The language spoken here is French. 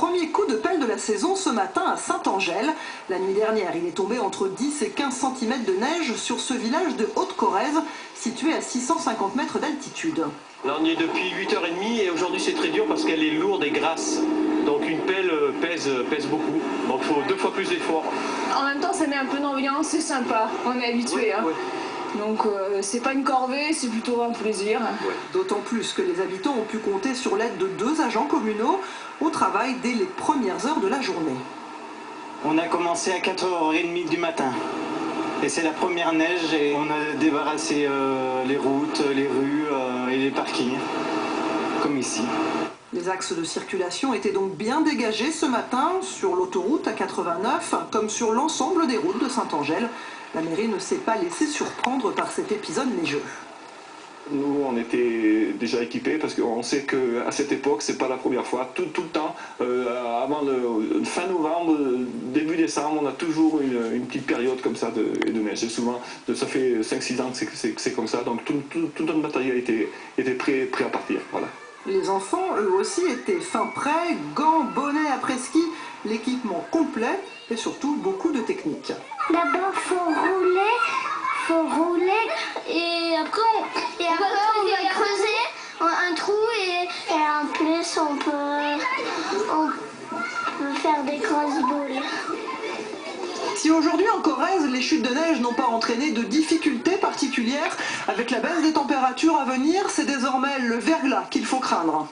premier coup de pelle de la saison ce matin à Saint-Angèle. La nuit dernière, il est tombé entre 10 et 15 cm de neige sur ce village de Haute-Corrèze, situé à 650 mètres d'altitude. Là, on y est depuis 8h30 et aujourd'hui c'est très dur parce qu'elle est lourde et grasse. Donc une pelle pèse beaucoup, donc il faut 2 fois plus d'efforts. En même temps ça met un peu d'ambiance, c'est sympa, on est habitué. Ouais. Donc c'est pas une corvée, c'est plutôt un plaisir. Ouais. D'autant plus que les habitants ont pu compter sur l'aide de 2 agents communaux au travail dès les premières heures de la journée. On a commencé à 4h30 du matin. Et c'est la première neige et on a débarrassé les routes, les rues et les parkings, comme ici. Les axes de circulation étaient donc bien dégagés ce matin sur l'autoroute A89 comme sur l'ensemble des routes de Saint-Angèle. La mairie ne s'est pas laissée surprendre par cet épisode neigeux. Nous, on était déjà équipés parce qu'on sait qu'à cette époque, c'est pas la première fois. Tout le temps, avant le fin novembre, début décembre, on a toujours une petite période comme ça de neige. Et souvent, ça fait 5-6 ans que c'est comme ça. Donc tout notre matériel était prêt à partir. Voilà. Les enfants, eux aussi, étaient fin prêts, gants, bonnets après-ski, l'équipement complet et surtout beaucoup de technique. D'abord, faut rouler et après on va creuser un trou et en plus on peut faire des cross-balls. Si aujourd'hui en Corrèze, les chutes de neige n'ont pas entraîné de difficultés particulières, avec la baisse des températures à venir, c'est désormais le verglas qu'il faut craindre.